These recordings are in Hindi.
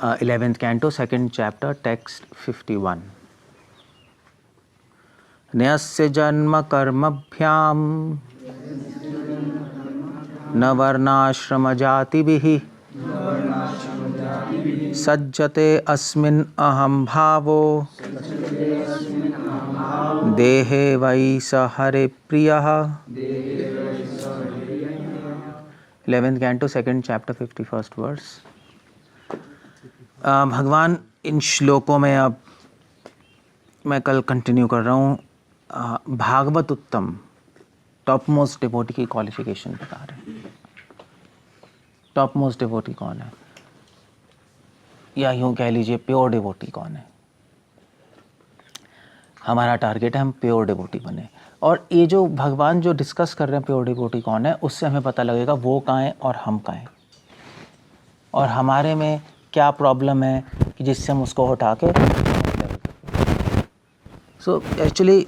11th canto, 2nd chapter, text 51. न्यस्य जन्म कर्मभ्याम न वर्णाश्रम जातिभिः सज्जते अस्मिन् अहं भावो देहे वै स हरे प्रियः. 11th canto, 2nd chapter, 51st verse. भगवान इन श्लोकों में, अब मैं कल कंटिन्यू कर रहा हूँ, भागवत उत्तम टॉप मोस्ट डिवोटी की क्वालिफिकेशन बता रहे हैं. टॉप मोस्ट डिवोटी कौन है, या यूँ कह लीजिए प्योर डिवोटी कौन है. हमारा टारगेट है हम प्योर डिवोटी बने. और ये जो भगवान जो डिस्कस कर रहे हैं प्योर डिवोटी कौन है, उससे हमें पता लगेगा वो कहाँ है और हम कहाँ हैं, और हमारे में क्या प्रॉब्लम है कि जिससे हम उसको हटा के. सो एक्चुअली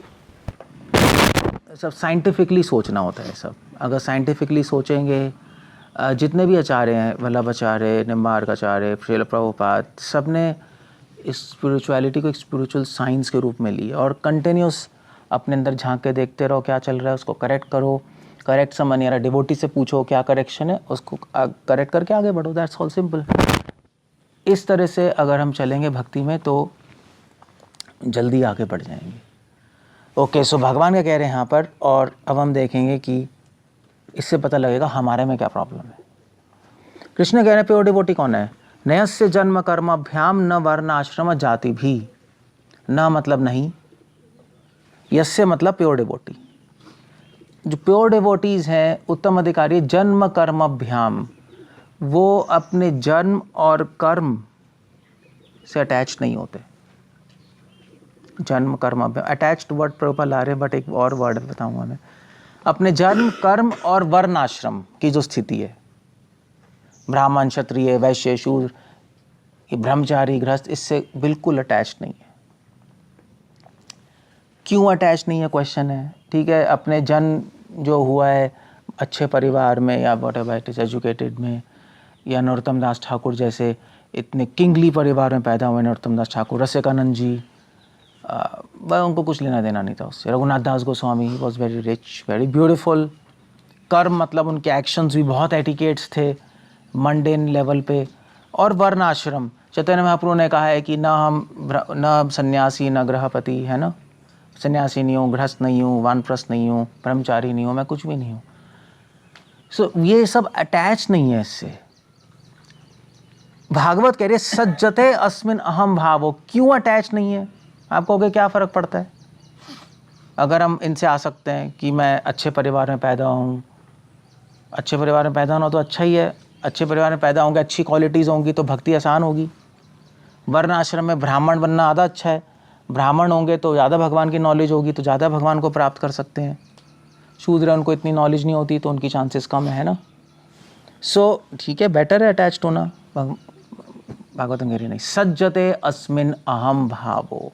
सब साइंटिफिकली सोचना होता है. सब अगर साइंटिफिकली सोचेंगे, जितने भी आचार्य हैं, वल्लभाचार्य, निम्बार्काचार्य, श्रील प्रभुपाद, सब ने इस स्पिरिचुअलिटी को एक स्पिरिचुअल साइंस के रूप में ली और कंटिन्यूस अपने अंदर झांक के देखते रहो क्या चल रहा है, उसको करेक्ट करो. करेक्ट समझ नहीं आ रहा, डिवोटी से पूछो क्या करेक्शन है, उसको करेक्ट करके आगे बढ़ो. That's all simple. इस तरह से अगर हम चलेंगे भक्ति में तो जल्दी आगे बढ़ जाएंगे. ओके, सो भगवान क्या कह रहे हैं यहाँ पर, और अब हम देखेंगे कि इससे पता लगेगा हमारे में क्या प्रॉब्लम है. कृष्ण कह रहे हैं प्योर डिवोटी कौन है. नयस्य जन्म कर्मभ्याम न वर्ण आश्रम जाति भी. न मतलब नहीं, यस्य मतलब प्योर डिवोटी. जो प्योर डिवोटीज हैं, उत्तम अधिकारी, जन्म कर्मभ्याम, वो अपने जन्म और कर्म से अटैच नहीं होते. जन्म कर्म अटैच्ड वर्ड प्रॉपर ला रहे, बट एक और वर्ड बताऊंगा मैं. अपने जन्म कर्म और वर्ण आश्रम की जो स्थिति है, ब्राह्मण, क्षत्रिय, वैश्य, शूद्र, ब्रह्मचारी, गृहस्थ, इससे बिल्कुल अटैच नहीं है. क्यों अटैच नहीं है, क्वेश्चन है. ठीक है, अपने जन्म जो हुआ है अच्छे परिवार में, या what ever it is educated में, या नरोत्तम दास ठाकुर जैसे इतने किंगली परिवार में पैदा हुए नरोत्तम दास ठाकुर, रसिकानंद जी, उनको कुछ लेना देना नहीं था उससे. Raghunath Das Goswami was very rich, very beautiful. कर्म मतलब उनके एक्शंस भी बहुत एटिकेट्स थे मंडेन लेवल पे. और वर्ण आश्रम, चैतन्य महाप्रभु ने कहा है कि न सन्यासी न गृहपति, है ना. सन्यासी नहीं हूँ, गृहस्थ नहीं हूँ, वानप्रस्थ नहीं हूँ, ब्रह्मचारी नहीं हूँ, मैं कुछ भी नहीं हूँ. सो ये सब अटैच नहीं है इससे. भागवत कह रहे सज्जते अस्मिन् अहम भावो. क्यों अटैच नहीं है, आप कहोगे क्या फ़र्क पड़ता है अगर हम इनसे आ सकते हैं कि मैं अच्छे परिवार में पैदा हूँ. अच्छे परिवार में पैदा होना तो अच्छा ही है. अच्छे परिवार में पैदा होंगे, अच्छी क्वालिटीज़ होंगी तो भक्ति आसान होगी. वर्ण आश्रम में ब्राह्मण बनना ज़्यादा अच्छा है. ब्राह्मण होंगे तो ज़्यादा भगवान की नॉलेज होगी, तो ज़्यादा भगवान को प्राप्त कर सकते हैं. शूद्र, उनको इतनी नॉलेज नहीं होती तो उनकी चांसेस कम है ना. सो ठीक है, बेटर है अटैच्ड होना. भागवतम कह रही नहीं, सज्जते अस्मिन् अहम भावो.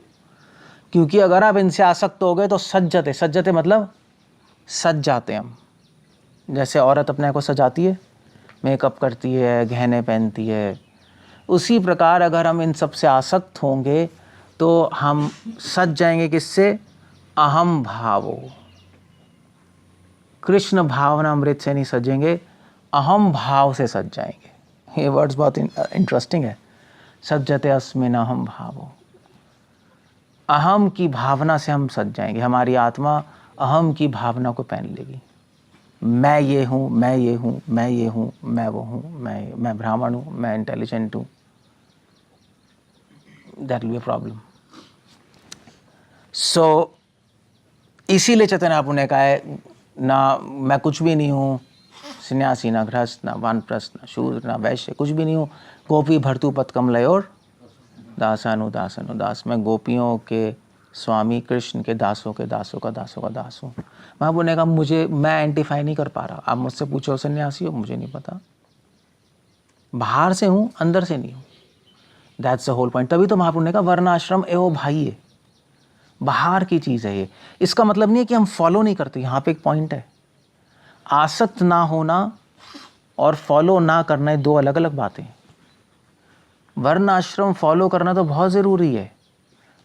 क्योंकि अगर आप इनसे आसक्त हो गए तो सज्जते, सज्जते मतलब सज जाते हम. जैसे औरत अपने को सजाती है, मेकअप करती है, गहने पहनती है, उसी प्रकार अगर हम इन सब से आसक्त होंगे तो हम सज जाएंगे. किससे, अहम भावो. कृष्ण भावना अमृत से नहीं सजेंगे, अहम भाव से सज जाएंगे. ये वर्ड्स बहुत इंटरेस्टिंग है. सज्जते अस्मिन् अहम भावो. अहम की भावना से हम सज जाएंगे. हमारी आत्मा अहम की भावना को पहन लेगी. मैं ये हूँ, मैं ये हूँ, मैं ये हूँ, मैं वो हूँ, मैं ब्राह्मण हूँ, मैं इंटेलिजेंट हूँ. That will be a problem. So इसीलिए चैतन्य महाप्रभु ने कहा है ना मैं कुछ भी नहीं हूँ, सन्यासी, ना गृहस्थ, ना वानप्रस्थ, ना शूद्र, ना वैश्य, कुछ भी नहीं हूँ. गोपी भर्तु पद कमलयोर दासानु दासनु दास. मैं गोपियों के स्वामी, कृष्ण के दासों के दासों का दासों का दास हूँ. महाप्रभु ने कहा मुझे, मैं आइडेंटिफाई नहीं कर पा रहा. आप मुझसे पूछो सन्यासी हो, मुझे नहीं पता. बाहर से हूँ, अंदर से नहीं हूँ. That's the whole point. तभी तो महाप्रभु ने कहा वर्णाश्रम एवं भाई है, बाहर की चीज़ है ये. इसका मतलब नहीं है कि हम फॉलो नहीं करते. यहाँ पे एक पॉइंट है, आसक्त ना होना और फॉलो ना करना, दो अलग अलग बातें. वर्ण आश्रम फॉलो करना तो बहुत ज़रूरी है,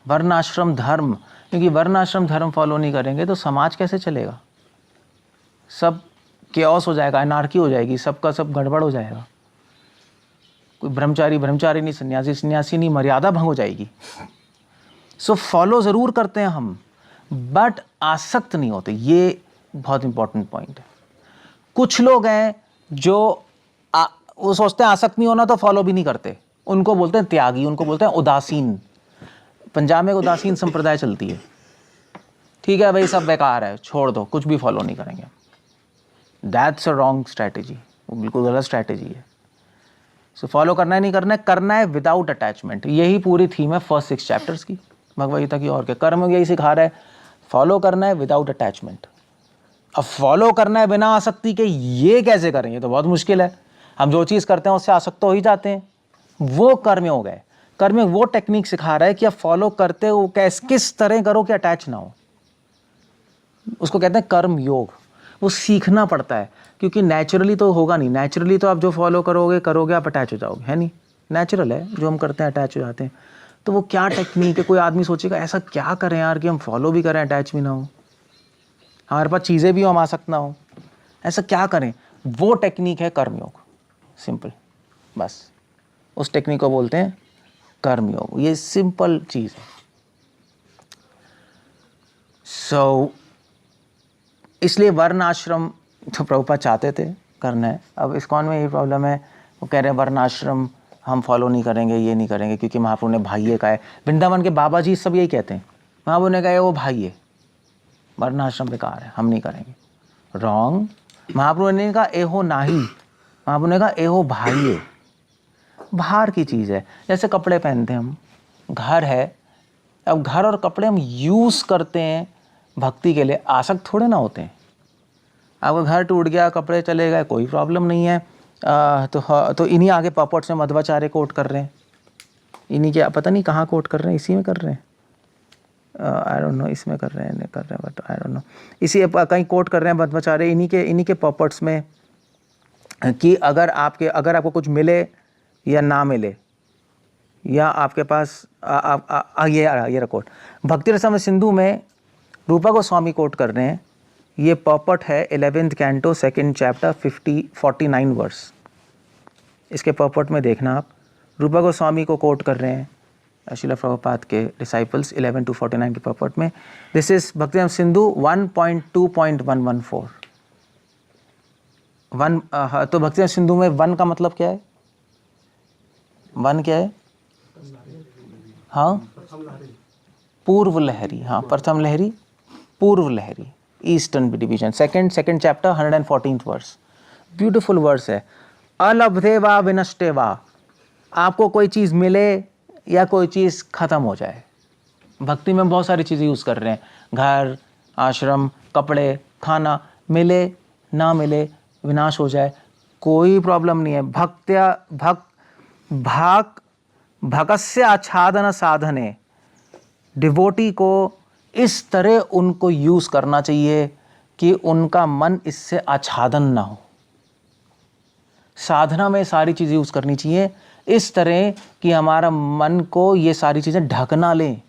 वर्ण आश्रम धर्म, क्योंकि वर्ण आश्रम धर्म फॉलो नहीं करेंगे तो समाज कैसे चलेगा, सब केओस हो जाएगा, अनार्की हो जाएगी, सबका सब गड़बड़ हो जाएगा। कोई ब्रह्मचारी ब्रह्मचारी नहीं, सन्यासी सन्यासी नहीं, मर्यादा भंग हो जाएगी। सो फॉलो ज़रूर करते हैं हम, बट आसक्त नहीं होते, ये बहुत इंपॉर्टेंट पॉइंट है। कुछ लोग हैं जो वो सोचते हैं आसक्त नहीं होना तो फॉलो भी नहीं करते, उनको बोलते हैं त्यागी, उनको बोलते हैं उदासीन। पंजाब में उदासीन संप्रदाय चलती है, ठीक है भाई सब बेकार है, छोड़ दो, कुछ भी फॉलो नहीं करेंगे। दैट्स अ रॉन्ग स्ट्रैटेजी, वो बिल्कुल गलत स्ट्रैटेजी है। सो फॉलो करना है, नहीं करना है, करना है विदाउट अटैचमेंट। यही पूरी थीम है फर्स्ट 6 चैप्टर्स की भगवद गीता की। और क्या कर्म यही सिखा रहा है, फॉलो करना है विदाउट अटैचमेंट। अब फॉलो करना है बिना आसक्ति के, ये कैसे करेंगे, तो बहुत मुश्किल है। हम जो चीज़ करते हैं उससे आसक्त हो ही जाते हैं, वो कर्मयोग है। कर्मयोग वो टेक्निक सिखा रहा है कि आप फॉलो करते हो किस तरह करो कि अटैच ना हो, उसको कहते हैं कर्म योग। वो सीखना पड़ता है, क्योंकि नेचुरली तो होगा नहीं। नेचुरली तो आप जो फॉलो करोगे आप अटैच हो जाओगे, है नहीं, नेचुरल है जो हम करते हैं, अटैच हो जाते हैं। तो वो क्या टेक्निक है, कोई आदमी सोचेगा ऐसा क्या करें यार कि हम फॉलो भी करें अटैच भी ना हो, हमारे पास चीज़ें भी हो हम आसक्त ना हो, ऐसा क्या करें। वो टेक्निक है कर्मयोग, सिंपल, बस उस टेक्निक को बोलते हैं कर्मयोग। ये सिंपल चीज़ है। सो इसलिए वर्ण आश्रम तो प्रभुपाद चाहते थे करना है। अब इस्कॉन में यही प्रॉब्लम है, वो कह रहे हैं वर्ण आश्रम हम फॉलो नहीं करेंगे, ये नहीं करेंगे, क्योंकि महाप्रभु ने भाइये का है। वृंदावन के बाबा जी सब यही कहते हैं, महाप्रभु ने कहा वो भाइये, वर्ण आश्रम बेकार है, हम नहीं करेंगे। रॉन्ग, महाप्रभु ने कहा एहो नाही, महाप्रभु ने कहा एहो भाइये। बाहर की चीज़ है, जैसे कपड़े पहनते हैं हम, घर है, अब घर और कपड़े हम यूज़ करते हैं भक्ति के लिए, आसक्त थोड़े ना होते हैं। आपका घर टूट गया, कपड़े चले गए, कोई प्रॉब्लम नहीं है। तो इन्हीं आगे पॉपट्स में मध्वाचार्य कोट कर रहे हैं, इन्हीं के पता नहीं कहाँ कोट कर रहे हैं, इसी में कर रहे हैं, आई डोंट नो, इसमें कर रहे हैं नहीं कर रहे हैं, बट आई डोंट नो, इसी कहीं कोट कर रहे हैं मध्वाचार्य इन्हीं के पॉपट्स में, कि अगर आपको कुछ मिले या ना मिले, या आपके पास ये कोट भक्ति रसम सिंधु में रूपा गोस्वामी कोट कर रहे हैं। ये पॉपट है 11th canto 2nd chapter 49 verse. इसके पॉपट में देखना आप, रूपा गोस्वामी को कोट कर रहे हैं श्रील प्रभुपाद के डिसाइपल्स 11 to 49 के पॉपट में। दिस इज भक्ति रसम सिंधु 1.2.114। तो भक्ति रसम सिंधु में वन का मतलब क्या है, वन क्या है, हाँ पूर्व लहरी, हाँ प्रथम लहरी, पूर्व लहरी, eastern division, second chapter 114th verse. Beautiful verse है। अलब्धे वा विनष्टे वा, आपको कोई चीज़ मिले या कोई चीज़ ख़त्म हो जाए। भक्ति में बहुत सारी चीज़ें यूज़ कर रहे हैं, घर, आश्रम, कपड़े, खाना, मिले ना मिले, विनाश हो जाए, कोई प्रॉब्लम नहीं है। भगस्य आच्छादन साधने, डिवोटी को इस तरह उनको यूज़ करना चाहिए कि उनका मन इससे आच्छादन ना हो। साधना में सारी चीज़ें यूज़ करनी चाहिए इस तरह कि हमारा मन को ये सारी चीज़ें ढक ना लें,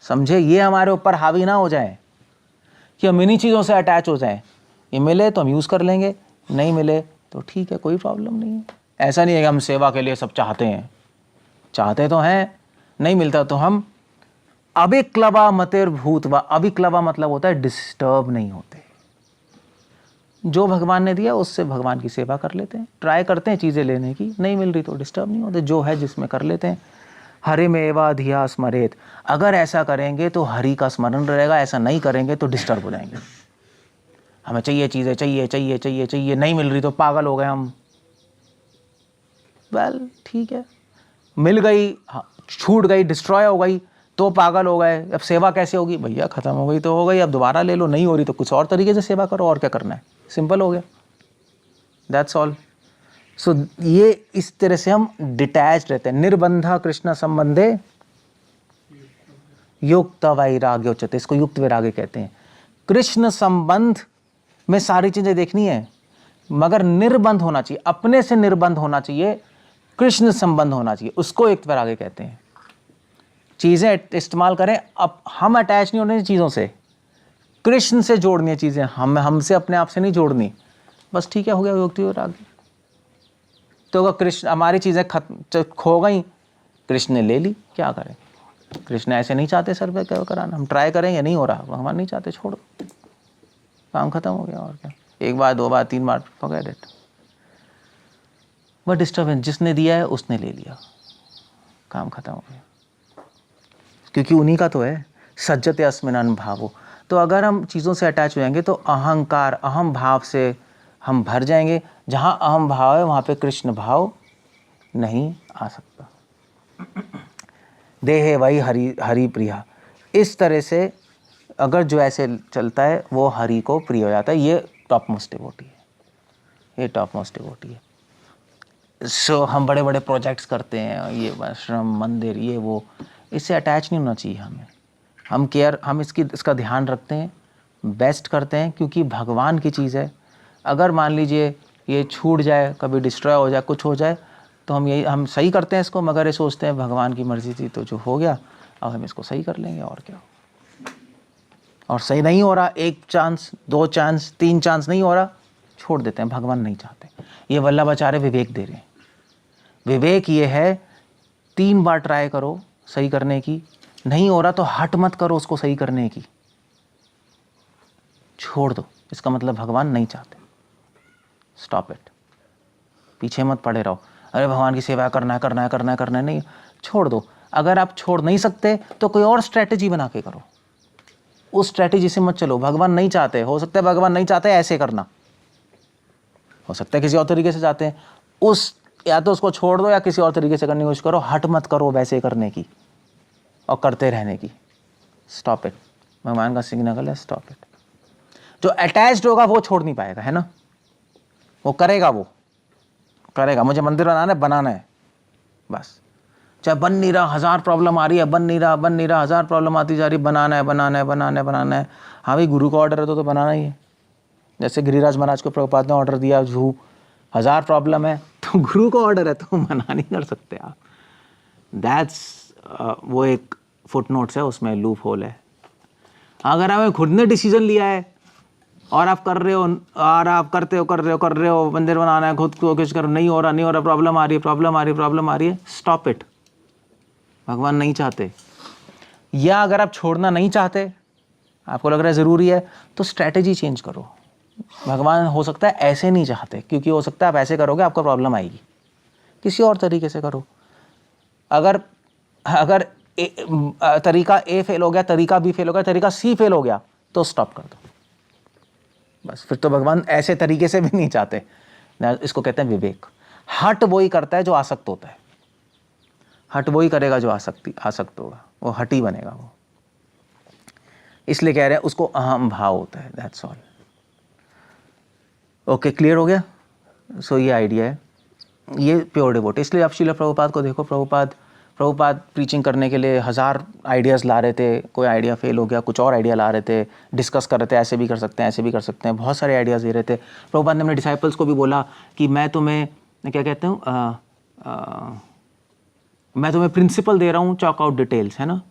समझे, ये हमारे ऊपर हावी ना हो जाए कि हम इन्हीं चीज़ों से अटैच हो जाएं। ये मिले तो हम यूज़ कर लेंगे, नहीं मिले तो ठीक है, कोई प्रॉब्लम नहीं है। ऐसा नहीं है कि हम सेवा के लिए सब चाहते हैं, चाहते तो हैं, नहीं मिलता तो हम अभिक्लवा मतिर भूतवा। अभिक्लवा मतलब होता है डिस्टर्ब नहीं होते, जो भगवान ने दिया उससे भगवान की सेवा कर लेते हैं, ट्राई करते हैं चीज़ें लेने की, नहीं मिल रही तो डिस्टर्ब नहीं होते, जो है जिसमें कर लेते हैं। हरि में एवा धिया स्मरेत, अगर ऐसा करेंगे तो हरि का स्मरण रहेगा, ऐसा नहीं करेंगे तो डिस्टर्ब हो जाएंगे। हमें चाहिए चीज़ें, चाहिए चाहिए चाहिए चाहिए, नहीं मिल रही तो पागल हो गए हम। वेल ठीक है, मिल गई, छूट गई, डिस्ट्रॉय हो गई तो पागल हो गए, अब सेवा कैसे होगी भैया, ख़त्म हो गई तो हो गई, अब दोबारा ले लो, नहीं हो रही तो कुछ और तरीके से सेवा करो, और क्या करना है, सिंपल हो गया, दैट्स ऑल। सो ये इस तरह से हम डिटैच रहते हैं। निर्बंधा कृष्ण संबंधे युक्त वैराग्य उच्यते, इसको युक्त वैराग्य कहते हैं। कृष्ण संबंध में सारी चीज़ें देखनी है, मगर निर्बंध होना चाहिए, अपने से निर्बंध होना चाहिए, कृष्ण संबंध होना चाहिए, उसको एक वैराग्य कहते हैं। चीज़ें इस्तेमाल करें, अब हम अटैच नहीं होने चीज़ों से, कृष्ण से जोड़नी है चीज़ें, हमसे अपने आप से नहीं जोड़नी, बस ठीक है, हो गया योक्ति वैराग्य। तो अगर कृष्ण हमारी चीज़ें खत्म खो गई, कृष्ण ने ले ली, क्या करें? कृष्ण ऐसे नहीं चाहते सर्वे क्या कराना, हम ट्राई करेंगे, नहीं हो रहा, भगवान नहीं चाहते, छोड़ो, काम खत्म हो गया। और क्या, एक बार, दो बार, तीन बार, फॉरगेट इट। बट डिस्टर्बेंस जिसने दिया है उसने ले लिया, काम खत्म हो गया, क्योंकि उन्हीं का तो है। सज्जते अस्मिन् भावो। तो अगर हम चीज़ों से अटैच हो जाएंगे तो अहंकार, अहम भाव से हम भर जाएंगे। जहाँ अहम भाव है वहाँ पे कृष्ण भाव नहीं आ सकता। देहे वही हरि हरि प्रिया। इस तरह से अगर जो ऐसे चलता है वो हरि को प्रिय हो जाता है। ये टॉप मोस्ट डिवोटी है, ये टॉप मोस्ट डिवोटी है। सो हम बड़े बड़े प्रोजेक्ट्स करते हैं, ये आश्रम मंदिर ये वो, इससे अटैच नहीं होना चाहिए हमें। हम इसका ध्यान रखते हैं, बेस्ट करते हैं, क्योंकि भगवान की चीज़ है। अगर मान लीजिए ये छूट जाए, कभी डिस्ट्रॉय हो जाए, कुछ हो जाए, तो हम सही करते हैं इसको, मगर ये सोचते हैं भगवान की मर्जी थी तो जो हो गया, अब हम इसको सही कर लेंगे, और क्या। और सही नहीं हो रहा, 1 चांस 2 चांस 3 चांस नहीं हो रहा, छोड़ देते हैं, भगवान नहीं चाहते। ये वल्लभाचार्य विवेक दे रहे हैं। विवेक ये है, 3 बार ट्राई करो सही करने की, नहीं हो रहा तो हट मत करो उसको सही करने की, छोड़ दो, इसका मतलब भगवान नहीं चाहते। स्टॉप इट, पीछे मत पड़े रहो, अरे भगवान की सेवा करना है, नहीं, छोड़ दो। अगर आप छोड़ नहीं सकते तो कोई और स्ट्रेटेजी बना के करो, उस स्ट्रेटेजी से मत चलो। भगवान नहीं चाहते, हो सकता है भगवान नहीं चाहते ऐसे करना, हो सकता है किसी और तरीके से चाहते हैं, या तो उसको छोड़ दो या किसी और तरीके से करने की कोशिश करो, हट मत करो वैसे करने की और करते रहने की। स्टॉप इट, भगवान का सिग्नल है, स्टॉप इट। जो अटैच्ड होगा वो छोड़ नहीं पाएगा, है ना, वो करेगा, मुझे मंदिर बनाना है, बस, चाहे बन नहीं रहा, 1000 प्रॉब्लम आ रही है, बन नहीं रहा, 1000 प्रॉब्लम आती जा रही, बनाना है। हाँ भाई, गुरु का ऑर्डर है तो बनाना ही है। जैसे गिरिराज महाराज को प्रभुपाद ने ऑर्डर दिया, 1000 प्रॉब्लम है, तो गुरु का ऑर्डर है तो मना नहीं कर सकते आप। वो एक फुटनोट्स है, उसमें लूप होल है। अगर आपने खुद ने डिसीजन लिया है और आप कर रहे हो, और आप करते हो, मंदिर बनाना है, खुद को कुछ करो, नहीं हो रहा, प्रॉब्लम आ रही है, स्टॉप इट, भगवान नहीं चाहते। या अगर आप छोड़ना नहीं चाहते, आपको लग रहा है ज़रूरी है, तो स्ट्रैटेजी चेंज करो। भगवान हो सकता है ऐसे नहीं चाहते, क्योंकि हो सकता है आप ऐसे करोगे आपको प्रॉब्लम आएगी, किसी और तरीके से करो। अगर तरीका ए फेल हो गया, तरीका बी फेल हो गया, तरीका सी फेल हो गया, तो स्टॉप कर दो, बस। फिर तो भगवान ऐसे तरीके से भी नहीं चाहते। इसको कहते हैं विवेक। हट वही करता है जो आसक्त होता है, हट वही करेगा जो आसक्त होगा, वो हट ही बनेगा वो। इसलिए कह रहे हैं उसको अहम भाव होता है, दैट्स ऑल। ओके, क्लियर हो गया। सो ये आइडिया है, ये प्योर डिवोटी। इसलिए आप श्रील प्रभुपाद को देखो, प्रभुपाद प्रीचिंग करने के लिए 1000 आइडियाज़ ला रहे थे, कोई आइडिया फेल हो गया, कुछ और आइडिया ला रहे थे, डिस्कस कर रहे थे, ऐसे भी कर सकते हैं, ऐसे भी कर सकते हैं, बहुत सारे आइडियाज़ दे रहे थे। प्रभुपाद ने अपने डिसाइपल्स को भी बोला कि मैं तुम्हें क्या कहते हूँ, मैं तुम्हें प्रिंसिपल दे रहा हूँ, चॉक आउट डिटेल्स, है ना,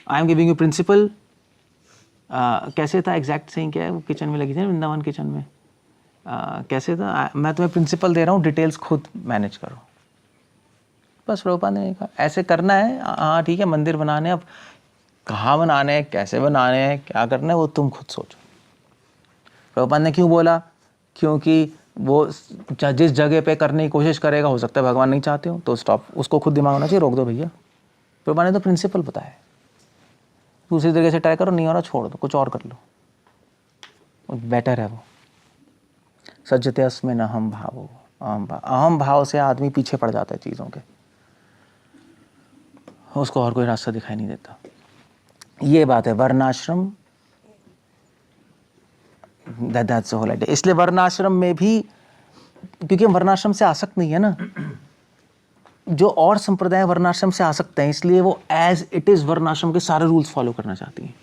I am giving you principle. कैसे था एग्जैक्ट सही, क्या है वो किचन में लगी थी, वृंदावन किचन में, कैसे था, मैं तुम्हें प्रिंसिपल दे रहा हूँ, डिटेल्स खुद मैनेज करो। बस प्रभुपाद ने कहा ऐसे करना है, हाँ ठीक है, मंदिर बनाने, अब कहाँ बनाने हैं, कैसे बनाने हैं, क्या करना है, वो तुम खुद सोचो। प्रभुपाद ने क्यों बोला, क्योंकि वो जिस जगह पे करने की कोशिश करेगा, हो सकता है भगवान नहीं चाहते हो, तो स्टॉप, उसको खुद दिमाग होना चाहिए, रोक दो भैया। प्रभुपाद ने तो प्रिंसिपल बताया, दूसरी जगह से ट्राई करो, नहीं हो रहा छोड़ दो, कुछ और कर लो, बेटर है वो। सज्जते अस्मिन् अहम भावो, अहम भाव से आदमी पीछे पड़ जाता है चीज़ों के, उसको और कोई रास्ता दिखाई नहीं देता। ये बात है वर्णाश्रम, दैट्स द होल आइडिया। इसलिए वर्णाश्रम में भी, क्योंकि हम वर्णाश्रम से आसक्त नहीं है ना, जो और संप्रदाय वर्णाश्रम से आसक्त हैं, इसलिए वो एज इट इज़ वर्णाश्रम के सारे रूल्स फॉलो करना चाहती हैं।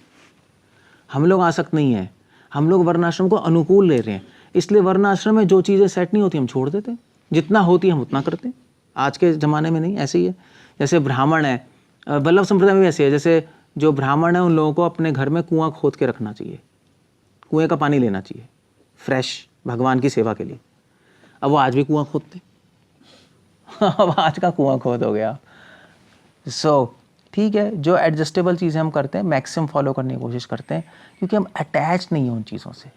हम लोग आसक्त नहीं हैं, हम लोग वर्णाश्रम को अनुकूल ले रहे हैं, इसलिए वर्णाश्रम में जो चीज़ें सेट नहीं होती हम छोड़ देते हैं। जितना होती है हम उतना करते हैं। आज के ज़माने में नहीं, ऐसे ही है। जैसे ब्राह्मण है, वल्लभ संप्रदाय में भी ऐसे है, जैसे जो ब्राह्मण है उन लोगों को अपने घर में कुआं खोद के रखना चाहिए, कुएं का पानी लेना चाहिए फ्रेश, भगवान की सेवा के लिए। अब वो आज भी कुआं खोदते अब आज का कुआं खोद हो गया। सो ठीक है, जो एडजस्टेबल चीज़ें हम करते हैं मैक्सिमम फॉलो करने की कोशिश करते हैं, क्योंकि हम अटैच नहीं हैं उन चीज़ों से।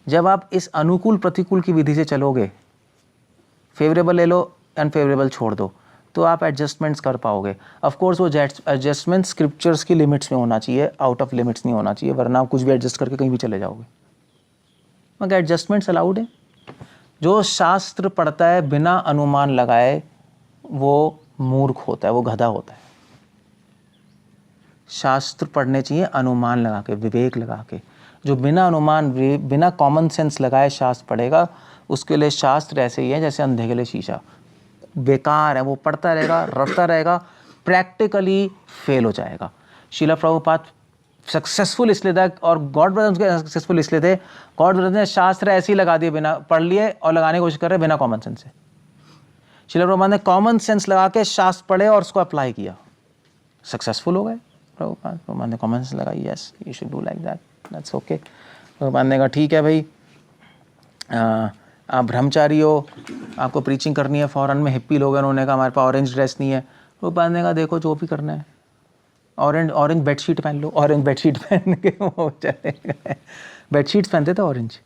जब आप इस अनुकूल प्रतिकूल की विधि से चलोगे, फेवरेबल ले लो, अनफेवरेबल छोड़ दो, तो आप एडजस्टमेंट्स कर पाओगे। ऑफ कोर्स वो एडजस्टमेंट स्क्रिप्चर्स की लिमिट्स में होना चाहिए, आउट ऑफ लिमिट्स नहीं होना चाहिए, वरना आप कुछ भी एडजस्ट करके कहीं भी चले जाओगे। मगर एडजस्टमेंट्स अलाउड है। जो शास्त्र पढ़ता है बिना अनुमान लगाए वो मूर्ख होता है, वो गधा होता है। शास्त्र पढ़ने चाहिए अनुमान लगा के, विवेक लगा के। जो बिना अनुमान, बिना कॉमन सेंस लगाए शास्त्र पढ़ेगा, उसके लिए शास्त्र ऐसे ही है जैसे अंधे के लिए शीशा, बेकार है। वो पढ़ता रहेगा, रटता रहेगा, प्रैक्टिकली फेल हो जाएगा। शीला प्रभुपाद सक्सेसफुल इसलिए था, और गॉड ब्रदर्स सक्सेसफुल इसलिए थे, गॉड ब्रदर्स ने शास्त्र ऐसे ही लगा दिए, बिना पढ़ लिए और लगाने की कोशिश कर रहे बिना कॉमन सेंस से। शीला प्रभुपाद ने कॉमन सेंस लगा के शास्त्र पढ़े और उसको अप्लाई किया, सक्सेसफुल हो गए। प्रभुपाद ने कॉमन सेंस लगाई, yes you should do like that, that's okay. Prabhupada ने कहा ठीक है भाई, आप ब्रह्मचारी हो, आपको प्रीचिंग करनी है। फॉरेन में हिप्पी लोग हैं, उन्होंने कहा हमारे पास ऑरेंज ड्रेस नहीं है। प्रभुपाद ने कहा देखो जो भी करना है, ऑरेंज बेडशीट पहन लो। ऑरेंज बेडशीट पहन के वो चले गए। बेडशीट्स पहनते थे, ऑरेंज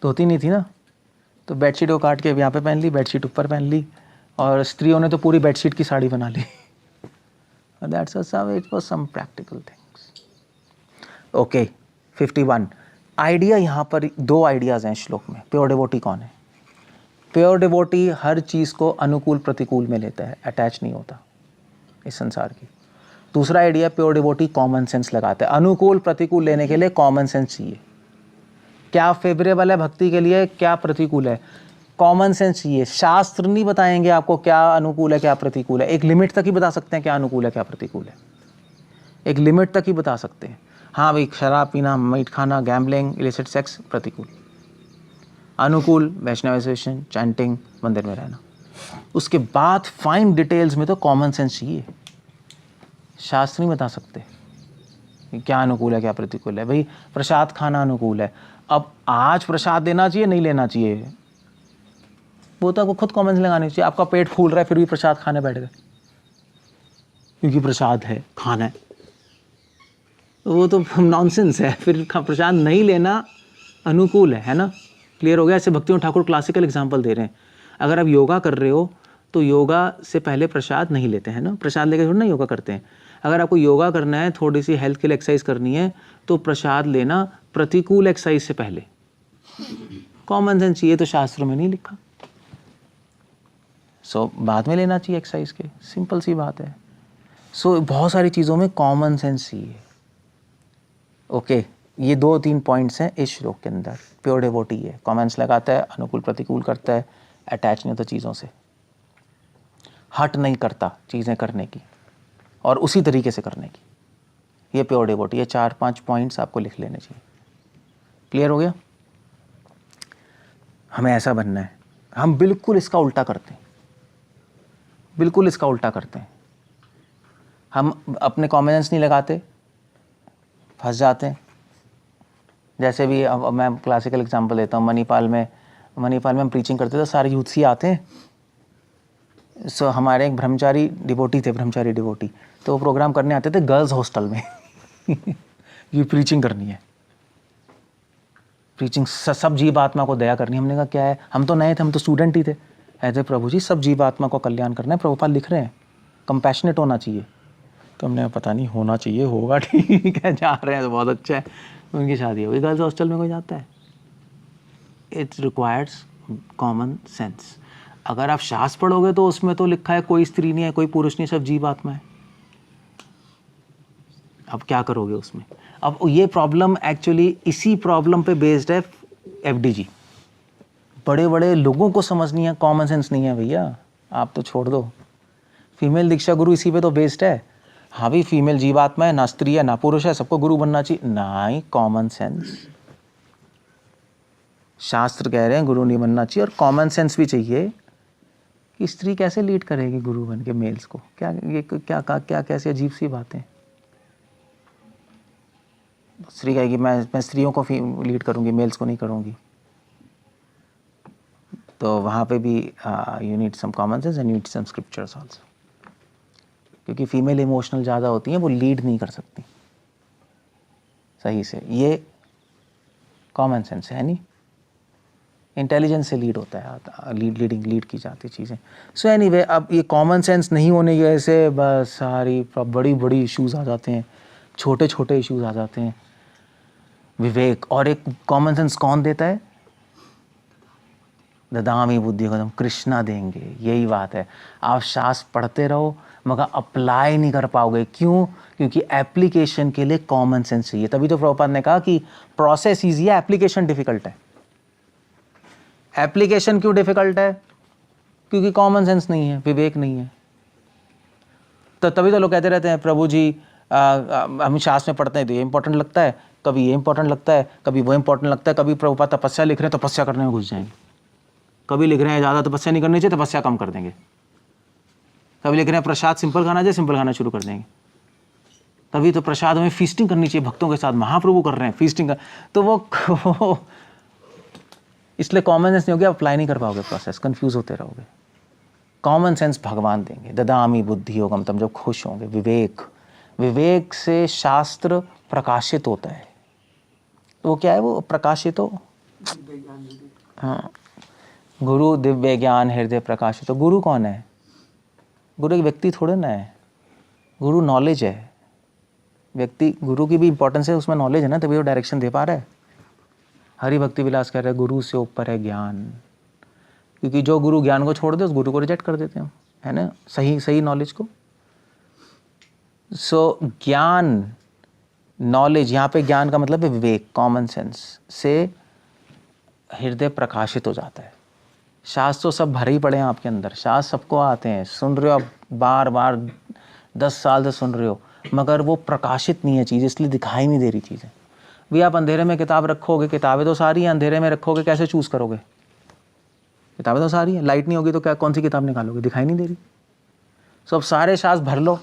धोती नहीं थी ना, तो बेडशीट को काट के यहाँ पे पहन ली, बेडशीट ऊपर पहन ली, और स्त्रियों ने तो पूरी बेडशीट की साड़ी बना ली। That's it was some practical things. Okay, 51 idea. यहाँ पर 2 आइडियाज़ हैं श्लोक में। प्योर डिवोटी कौन है? प्योर डिवोटी हर चीज़ को अनुकूल प्रतिकूल में लेता है, अटैच नहीं होता इस संसार की। दूसरा idea, pure devotee common sense लगाता है। अनुकूल प्रतिकूल लेने के लिए कॉमन सेंस चाहिए। क्या फेवरेबल है भक्ति के लिए, क्या प्रतिकूल है, कॉमन सेंस चाहिए। शास्त्र नहीं बताएंगे आपको क्या अनुकूल है क्या प्रतिकूल है। एक लिमिट तक ही बता सकते हैं क्या अनुकूल है क्या प्रतिकूल है, एक लिमिट तक ही बता सकते हैं। हाँ भाई, शराब पीना, मीट खाना, गैम्बलिंग, इलिसिट सेक्स प्रतिकूल। अनुकूल वैष्णवाइजेशन, चैंटिंग, मंदिर में रहना। उसके बाद फाइन डिटेल्स में तो कॉमन सेंस चाहिए। शास्त्र नहीं बता सकते क्या अनुकूल है क्या प्रतिकूल है। भाई प्रसाद खाना अनुकूल है, अब आज प्रसाद देना चाहिए नहीं लेना चाहिए, वो तो आपको खुद कॉमन सेंस लगानी चाहिए। आपका पेट फूल रहा है फिर भी प्रसाद खाने बैठ गए क्योंकि प्रसाद है, खाना है, वो तो नॉनसेंस है। फिर प्रसाद नहीं लेना अनुकूल है ना। क्लियर हो गया? ऐसे भक्तियों ठाकुर क्लासिकल एग्जांपल दे रहे हैं। अगर आप योगा कर रहे हो तो योगा से पहले प्रसाद नहीं लेते हैं ना, प्रसाद लेकर थोड़ा ना योगा करते हैं। अगर आपको योगा करना है, थोड़ी सी हेल्थ के लिए एक्सरसाइज करनी है, तो प्रसाद लेना प्रतिकूल एक्सरसाइज से पहले। कॉमन सेंस ये तो शास्त्रों में नहीं लिखा, सो बाद में लेना चाहिए एक्सरसाइज के, सिंपल सी बात है। सो बहुत सारी चीज़ों में कॉमन सेंस चाहिए। ओके, ये 2-3 पॉइंट्स हैं इस श्लोक के अंदर। प्योर डिवोटी है, कॉमेंट्स लगाता है, अनुकूल प्रतिकूल करता है, अटैच नहीं होता चीज़ों से, हट नहीं करता चीज़ें करने की और उसी तरीके से करने की। ये प्योर डिवोटी है। 4-5 पॉइंट्स आपको लिख लेने चाहिए। क्लियर हो गया? हमें ऐसा बनना है। हम बिल्कुल इसका उल्टा करते हैं, बिल्कुल इसका उल्टा करते हैं। हम अपने कॉमन सेंस नहीं लगाते, फंस जाते हैं। जैसे भी अब मैं क्लासिकल एग्जांपल देता हूँ, मणिपाल में हम प्रीचिंग करते थे, सारे यूथ ही आते हैं। सो हमारे एक ब्रह्मचारी डिवोटी थे, ब्रह्मचारी डिवोटी, तो वो प्रोग्राम करने आते थे गर्ल्स हॉस्टल में। ये प्रीचिंग करनी है, प्रीचिंग सब जीव आत्मा को दया करनी। हमने कहा क्या है, हम तो नए थे, हम तो स्टूडेंट ही थे। ऐसे प्रभु जी सब जीव आत्मा को कल्याण करना है, प्रभुपाद लिख रहे हैं, कंपैशनेट होना चाहिए। तो हमने पता नहीं, होना चाहिए, होगा, ठीक है, जा रहे हैं तो बहुत अच्छा है। उनकी शादी हो गई, गर्ल्स हॉस्टल में कोई जाता है? It's requires common sense. अगर आप शास्त्र पढ़ोगे तो उसमें तो लिखा है कोई स्त्री नहीं है, कोई पुरुष नहीं, सब जीव आत्मा है। अब क्या करोगे उसमें? अब ये प्रॉब्लम एक्चुअली इसी प्रॉब्लम पे बेस्ड है एफडीजी। बड़े बड़े लोगों को समझनी है, कॉमन सेंस नहीं है भैया, आप तो छोड़ दो। फीमेल दीक्षा गुरु इसी पे तो बेस्ड है। हाँ भी, फीमेल जीवात्मा है, ना स्त्री है ना पुरुष है, सबको गुरु बनना चाहिए, ना ही कॉमन सेंस। शास्त्र कह रहे हैं गुरु नहीं बनना चाहिए, और कॉमन सेंस भी चाहिए कि स्त्री कैसे लीड करेगी गुरु बन के मेल्स को। क्या ये क्या कैसी अजीब सी बातें। स्त्री कहेगी मैं स्त्रियों को लीड करूंगी, मेल्स को नहीं करूंगी। तो वहाँ पे भी you need some common sense and you need some scriptures also, क्योंकि फीमेल इमोशनल ज़्यादा होती हैं, वो लीड नहीं कर सकती सही से। ये कॉमन सेंस है नहीं, इंटेलिजेंस से लीड होता है, लीड की जाती चीज़ें। सो एनीवे, अब ये कॉमन सेंस नहीं होने की वजह से बस सारी बड़ी बड़ी इश्यूज आ जाते हैं, छोटे छोटे इश्यूज आ जाते हैं। विवेक और एक कॉमन सेंस कौन देता है? ददामी बुद्धि को तुम कृष्णा देंगे। यही बात है, आप शास्त्र पढ़ते रहो मगर अप्लाई नहीं कर पाओगे। क्यों? क्योंकि एप्लीकेशन के लिए कॉमन सेंस चाहिए। तभी तो प्रभुपाद ने कहा कि प्रोसेस ईजी है, एप्लीकेशन डिफिकल्ट है। एप्लीकेशन क्यों डिफिकल्ट है? क्योंकि कॉमन सेंस नहीं है, विवेक नहीं है। तो तभी तो लोग कहते रहते हैं प्रभु जी हम शास्त्र में पढ़ते हैं तो ये इंपॉर्टेंट लगता है, कभी ये इंपॉर्टेंट लगता है, कभी वो इंपॉर्टेंट लगता है। कभी प्रभुपाद तपस्या लिख रहे हैं, तपस्या करने में घुस जाएंगे। कभी लिख रहे हैं ज़्यादा तपस्या नहीं करनी चाहिए, तपस्या कम कर देंगे। कभी लिख रहे हैं प्रसाद सिंपल खाना चाहिए, सिंपल खाना शुरू कर देंगे। कभी तो प्रसाद में फीस्टिंग करनी चाहिए भक्तों के साथ, महाप्रभु कर रहे हैं फीस्टिंग। तो वो इसलिए कॉमन सेंस नहीं हो गया, अप्लाई नहीं कर पाओगे प्रोसेस, कंफ्यूज होते रहोगे। कॉमन सेंस भगवान देंगे, ददामी बुद्धि योगम, तुम जब खुश होंगे। विवेक से शास्त्र प्रकाशित होता है। तो वो क्या है? वो प्रकाशित हो, हाँ, गुरु दिव्य ज्ञान हृदय प्रकाशित। तो गुरु कौन है? गुरु एक व्यक्ति थोड़े ना है, गुरु नॉलेज है। व्यक्ति, गुरु की भी इंपॉर्टेंस है, उसमें नॉलेज है ना, तभी वो डायरेक्शन दे पा रहा है। हरि भक्ति विलास कह रहे हैं गुरु से ऊपर है ज्ञान, क्योंकि जो गुरु ज्ञान को छोड़ दे उस गुरु को रिजेक्ट कर देते हैं, है ना, सही नॉलेज को। सो ज्ञान, नॉलेज, यहाँ पे ज्ञान का मतलब है विवेक, कॉमन सेंस से हृदय प्रकाशित हो जाता है। शास्त्र तो सब भरे ही पड़े हैं आपके अंदर, शास्त्र सबको आते हैं, सुन रहे हो आप, बार बार 10 साल से सुन रहे हो, मगर वो प्रकाशित नहीं है चीज़, इसलिए दिखाई नहीं दे रही चीज़ें। भी आप अंधेरे में किताब रखोगे, किताबें तो सारी हैं, अंधेरे में रखोगे कैसे चूज़ करोगे? किताबें तो सारी हैं, लाइट नहीं होगी तो क्या, कौन सी किताब निकालोगे? दिखाई नहीं दे रही। सो अब सारे शास्त्र भर लो,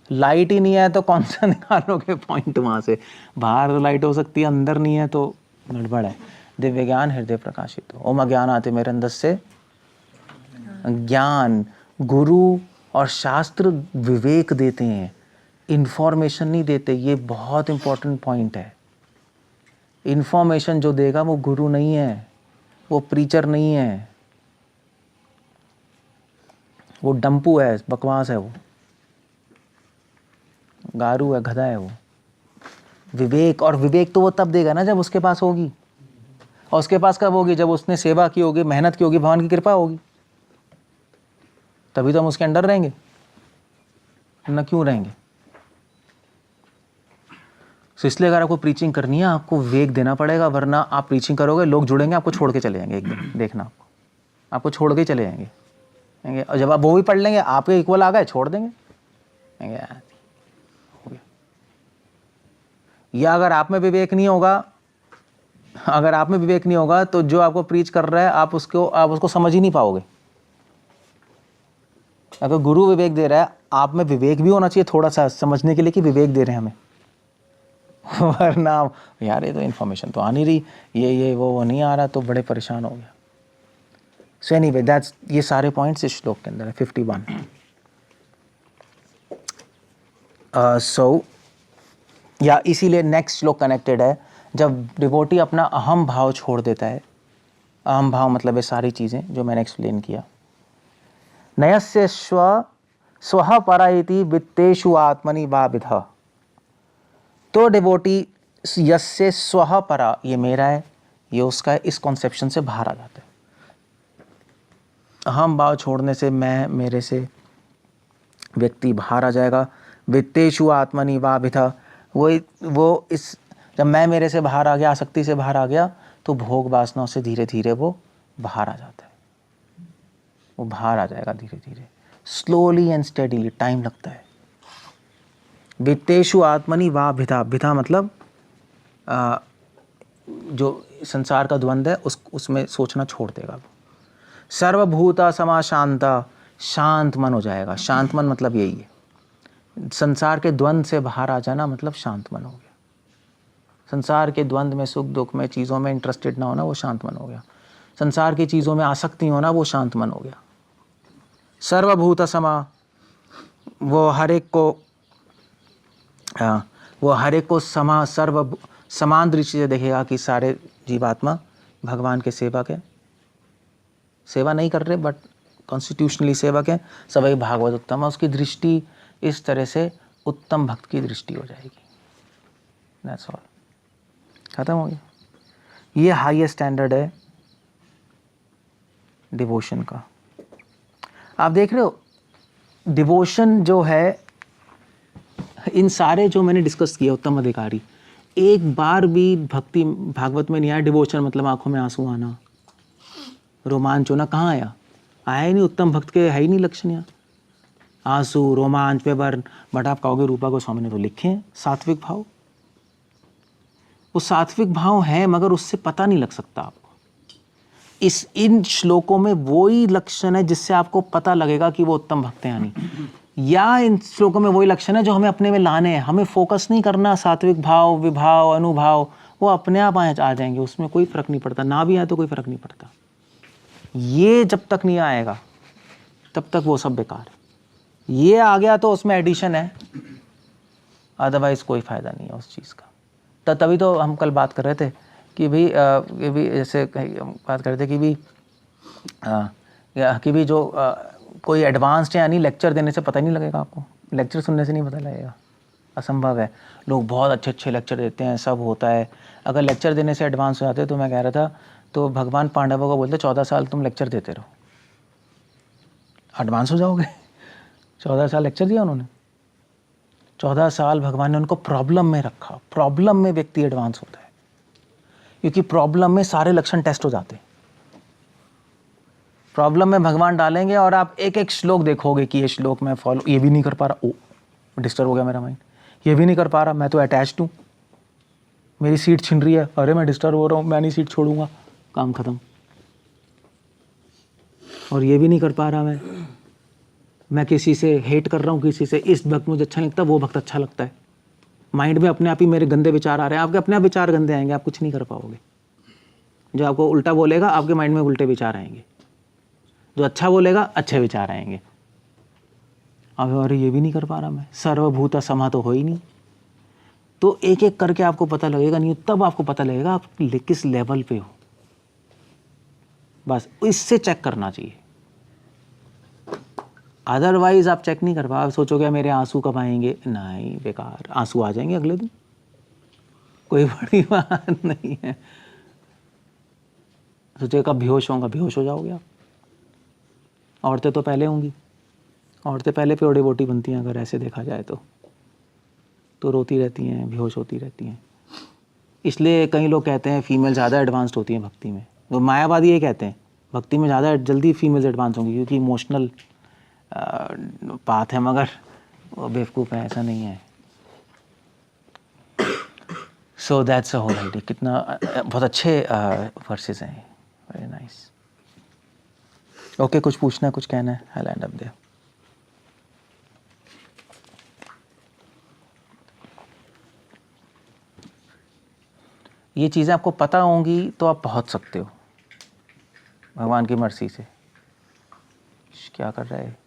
लाइट ही नहीं है तो कौन सा निकालोगे पॉइंट? वहाँ से बाहर तो लाइट हो सकती है, अंदर नहीं है तो गड़बड़ है। दिव्य ज्ञान हृदय प्रकाशित हो, ओम ज्ञान आते मेरे अंदर से ज्ञान। गुरु और शास्त्र विवेक देते हैं, इंफॉर्मेशन नहीं देते। ये बहुत इंपॉर्टेंट पॉइंट है। इंफॉर्मेशन जो देगा वो गुरु नहीं है, वो प्रीचर नहीं है, वो डंपू है, बकवास है, वो गारू है, गधा है वो। विवेक, और विवेक तो वो तब देगा ना जब उसके पास होगी। और उसके पास कब होगी? जब उसने सेवा की होगी, मेहनत की होगी, भगवान की कृपा होगी, तभी तो हम उसके अंडर रहेंगे, ना क्यों रहेंगे? तो इसलिए अगर आपको प्रीचिंग करनी है, आपको विवेक देना पड़ेगा, वरना आप प्रीचिंग करोगे, लोग जुड़ेंगे, आपको छोड़ के चले जाएंगे। एक दिन देखना, आपको छोड़ के चले जाएंगे। और जब आप वो भी पढ़ लेंगे, आपके इक्वल आ गए, छोड़ देंगे। या अगर आप में विवेक नहीं होगा, तो जो आपको प्रीच कर रहा है आप उसको समझ ही नहीं पाओगे। अगर गुरु विवेक दे रहा है, आप में विवेक भी होना चाहिए थोड़ा सा समझने के लिए कि विवेक दे रहे हैं हमें। वरना यार ये तो इन्फॉर्मेशन तो आ नहीं रही, ये वो नहीं आ रहा, तो बड़े परेशान हो गया। सो एनीवे दैट्स, ये सारे पॉइंट्स इस श्लोक के अंदर है 51। या इसीलिए नेक्स्ट श्लोक कनेक्टेड है। जब डिवोटी अपना अहम भाव छोड़ देता है, अहम भाव मतलब ये सारी चीज़ें जो मैंने एक्सप्लेन किया। नयस्य स्वः परा इति वित्तेषु आत्मनि वा विधः। तो डिवोटी यस्य स्वः परा, ये मेरा है, ये उसका है, इस कॉन्सेप्शन से बाहर आ जाता है। अहम भाव छोड़ने से मैं, मेरे से व्यक्ति बाहर आ जाएगा। वित्तेषु आत्मनि वा विधः, वो इस जब मैं मेरे से बाहर आ गया, आसक्ति से बाहर आ गया, तो भोग वासनाओं से धीरे धीरे वो बाहर आ जाता है। वो बाहर आ जाएगा धीरे धीरे, स्लोली एंड स्टेडीली, टाइम लगता है। वित्तेषु आत्मनि वा विधा, विधा मतलब जो संसार का द्वंद्व है उसमें सोचना छोड़ देगा वो। सर्वभूता समा शांता, शांत मन हो जाएगा। शांत मन मतलब यही है, संसार के द्वंद्व से बाहर आ जाना मतलब शांत मन हो गया। संसार के द्वंद्व में, सुख दुख में, चीज़ों में इंटरेस्टेड ना होना वो शांत मन हो गया। संसार की चीज़ों में आसक्ति होना वो शांत मन हो गया। सर्वभूत समा, वो हर एक को समान दृष्टि से देखेगा कि सारे जीवात्मा भगवान के सेवक है, सेवा नहीं कर रहे बट कॉन्स्टिट्यूशनली सेवक है, सभी भागवत उत्तम है। उसकी दृष्टि इस तरह से उत्तम भक्त की दृष्टि हो जाएगी। दैट्स ऑल, खत्म हो गया। ये हाईएस्ट स्टैंडर्ड है डिवोशन का। आप देख रहे हो डिवोशन जो है, इन सारे जो मैंने डिस्कस किया उत्तम अधिकारी, एक बार भी भक्ति भागवत में नहीं आया डिवोशन मतलब आंखों में आंसू आना, रोमांच होना। कहाँ आया? आया ही नहीं। उत्तम भक्त के है ही नहीं लक्षण यहाँ। आंसू, रोमांच पे बट आप कहोगे रूपा गोस्वामी ने तो लिखे हैं सात्विक भाव। वो सात्विक भाव है मगर उससे पता नहीं लग सकता आपको। इन श्लोकों में वही लक्षण है जिससे आपको पता लगेगा कि वो उत्तम भक्त हैं या नहीं। या इन श्लोकों में वही लक्षण है जो हमें अपने में लाने हैं। हमें फोकस नहीं करना सात्विक भाव, विभाव, अनुभाव, वो अपने आप आ जाएंगे, उसमें कोई फर्क नहीं पड़ता। ना भी आए तो कोई फर्क नहीं पड़ता। ये जब तक नहीं आएगा तब तक वो सब बेकार है। ये आ गया तो उसमें एडिशन है, अदरवाइज कोई फायदा नहीं है उस चीज़ का। तो तभी तो हम कल बात कर रहे थे कि भी जैसे बात कर रहे थे कि भी जो कोई एडवांस्ड है, यानी लेक्चर देने से पता ही नहीं लगेगा आपको, लेक्चर सुनने से नहीं पता लगेगा, असंभव है। लोग बहुत अच्छे अच्छे लेक्चर देते हैं, सब होता है। अगर लेक्चर देने से एडवांस हो जाते तो मैं कह रहा था तो भगवान पांडवों को बोलते 14 साल तुम लेक्चर देते रहो, एडवांस हो जाओगे। 14 साल लेक्चर दिया उन्होंने, 14 साल भगवान ने उनको प्रॉब्लम में रखा। प्रॉब्लम में व्यक्ति एडवांस होता है क्योंकि प्रॉब्लम में सारे लक्षण टेस्ट हो जाते हैं। प्रॉब्लम में भगवान डालेंगे और आप एक एक श्लोक देखोगे कि ये श्लोक मैं फॉलो, ये भी नहीं कर पा रहा, ओ डिस्टर्ब हो गया मेरा माइंड, ये भी नहीं कर पा रहा, मैं तो अटैच्ड हूँ, मेरी सीट छिन रही है, अरे मैं डिस्टर्ब हो रहा हूँ, मैं नहीं सीट छोड़ूंगा, काम खत्म। और ये भी नहीं कर पा रहा, मैं किसी से हेट कर रहा हूँ, किसी से, इस भक्त मुझे अच्छा लगता है, वो भक्त अच्छा लगता है। माइंड में अपने आप ही मेरे गंदे विचार आ रहे हैं। आपके अपने आप विचार गंदे आएंगे, आप कुछ नहीं कर पाओगे। जो आपको उल्टा बोलेगा आपके माइंड में उल्टे विचार आएंगे, जो अच्छा बोलेगा अच्छे विचार आएंगे। अब अरे ये भी नहीं कर पा रहा मैं, सर्वभूत समा तो हो ही नहीं। तो एक एक करके आपको पता लगेगा, नहीं तब आपको पता लगेगा आप किस लेवल पे हो। बस इससे चेक करना चाहिए, अदरवाइज आप चेक नहीं कर पाओ। आप सोचोगे मेरे आंसू कब आएंगे, नहीं, बेकार। आंसू आ जाएंगे अगले दिन, कोई बड़ी बात नहीं है। सोचे कब बेहोश होगा, बेहोश हो जाओगे आप। औरतें तो पहले होंगी, औरतें पहले प्योर डिवोटी बनती हैं अगर ऐसे देखा जाए तो रोती रहती हैं, बेहोश होती रहती हैं। इसलिए कई लोग कहते हैं फीमेल ज़्यादा एडवांस्ड होती हैं भक्ति में। वो मायावादी ये कहते हैं भक्ति में ज़्यादा जल्दी फीमेल्स एडवांस होंगी क्योंकि इमोशनल बात है, मगर वो बेवकूफ़ है, ऐसा नहीं है। So that's a whole idea. कितना बहुत अच्छे वर्सेस हैं, वेरी नाइस। ओके, कुछ पूछना, कुछ कहना है? आई लैंड अप देयर। ये चीज़ें आपको पता होंगी तो आप पहुंच सकते हो भगवान की मर्जी से। क्या कर रहा है?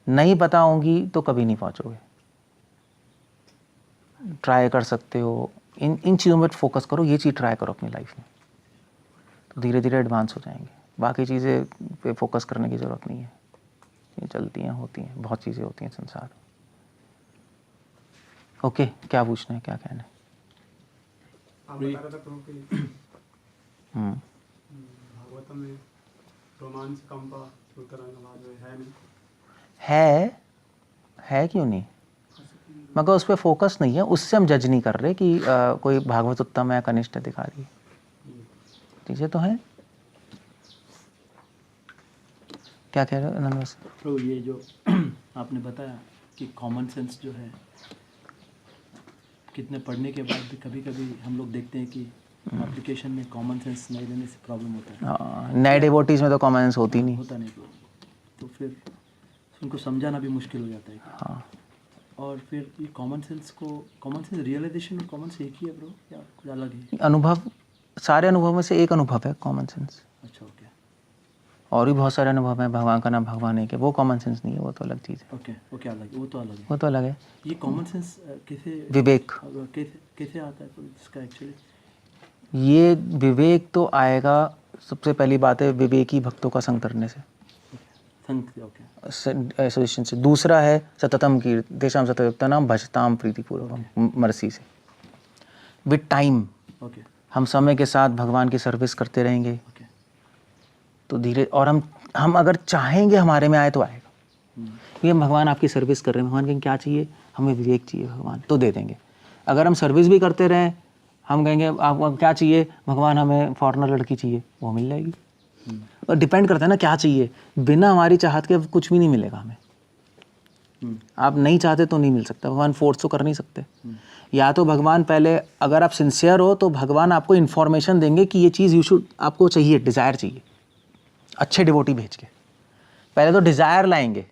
नहीं पता होंगी तो कभी नहीं पहुंचोगे। ट्राई कर सकते हो, इन चीज़ों में फोकस करो, ये चीज़ ट्राई करो अपनी लाइफ में, तो धीरे धीरे एडवांस हो जाएंगे। बाकी चीज़ें पे फोकस करने की ज़रूरत नहीं है, ये चलती हैं, होती हैं, बहुत चीज़ें होती हैं संसार। ओके, क्या पूछना है, क्या कहना है? भागवत में रोमांच कंपा है नहीं? है क्यों नहीं, मगर उस पर फोकस नहीं है। उससे हम जज नहीं कर रहे कि कोई भागवत उत्तम है, कनिष्ठ अधिकारी, चीज़ें तो हैं। क्या कह रहे हो नंदन? तो ये जो आपने बताया कि कॉमन सेंस जो है, कितने पढ़ने के बाद भी कभी कभी हम लोग देखते हैं कि एप्लीकेशन में कॉमन सेंस नहीं लेने से प्रॉब्लम होता है, हाँ, नए डिवोटीज में तो कॉमन सेंस होती नहीं। होता नहीं तो फिर उनको समझाना भी मुश्किल हो जाता है। हाँ, और फिर ये कॉमन सेंस रियलाइजेशन और कॉमन से एक ही है ब्रो, या कुछ अलग है? अनुभव, सारे अनुभव में से एक अनुभव है कॉमन सेंस। अच्छा, ओके और भी बहुत सारे अनुभव हैं, भगवान का नाम भगवान है, कि वो कॉमन सेंस नहीं है, वो तो अलग चीज़ है, ओके ओके, अलग है, वो तो अलग है। वो तो अलग है। ये कॉमन सेंस कैसे विवेक, कैसे कैसे आता है तो इसका एक्चुअली? ये विवेक तो आएगा, सबसे पहली बात है विवेकी भक्तों का संग करने से, ओके एसोसिएशन से। दूसरा है सततम की देशाम सतयुक्तानाम भजताम प्रीतिपूर्वकम, मर्सी से। विद टाइम, ओके हम समय के साथ भगवान की सर्विस करते रहेंगे ओके तो धीरे, और हम अगर चाहेंगे हमारे में आए तो आएगा। ये भगवान आपकी सर्विस कर रहे हैं, भगवान कहेंगे क्या चाहिए, हमें विवेक चाहिए भगवान, तो दे देंगे। अगर हम सर्विस भी करते रहें, हम कहेंगे आपको क्या चाहिए, भगवान हमें फॉरेनर लड़की चाहिए, वो मिल जाएगी। और डिपेंड करता है ना क्या चाहिए, बिना हमारी चाहत के कुछ भी नहीं मिलेगा हमें। आप नहीं चाहते तो नहीं मिल सकता, भगवान फोर्स तो कर नहीं सकते। या तो भगवान पहले, अगर आप सिंसियर हो तो भगवान आपको इन्फॉर्मेशन देंगे कि ये चीज़ यू शुड, आपको चाहिए, डिज़ायर चाहिए, अच्छे डिवोटी भेज के। पहले तो डिज़ायर लाएंगे,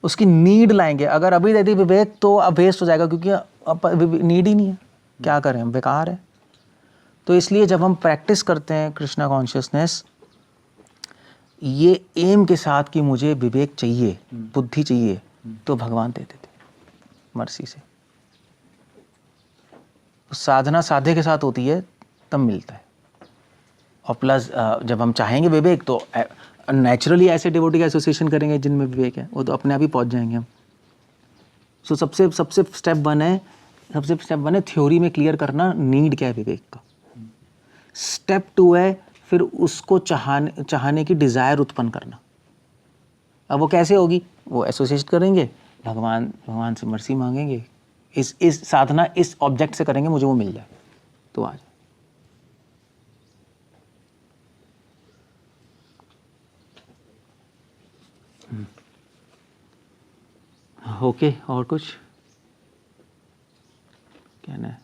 उसकी नीड लाएंगे। अगर अभी दे दी विवेक तो अब वेस्ट हो जाएगा, क्योंकि अब नीड ही नहीं है, क्या करें हम, बेकार है। तो इसलिए जब हम प्रैक्टिस करते हैं कृष्णा कॉन्शियसनेस, ये एम के साथ कि मुझे विवेक चाहिए, बुद्धि चाहिए, तो भगवान दे देते मर्सी से। साधना साधे के साथ होती है तब मिलता है। और प्लस जब हम चाहेंगे विवेक तो नेचुरली ऐसे डिवोटी का एसोसिएशन करेंगे जिनमें विवेक है, वो तो अपने आप ही पहुंच जाएंगे हम। सो सबसे स्टेप वन है थ्योरी में क्लियर करना नीड क्या है विवेक का। स्टेप 2 है फिर उसको चाहने की डिज़ायर उत्पन्न करना। अब वो कैसे होगी, वो एसोसिएट करेंगे, भगवान से मर्सी मांगेंगे, इस साधना इस ऑब्जेक्ट से करेंगे, मुझे वो मिल जाए तो आ जाए। ओके, और कुछ कहना है?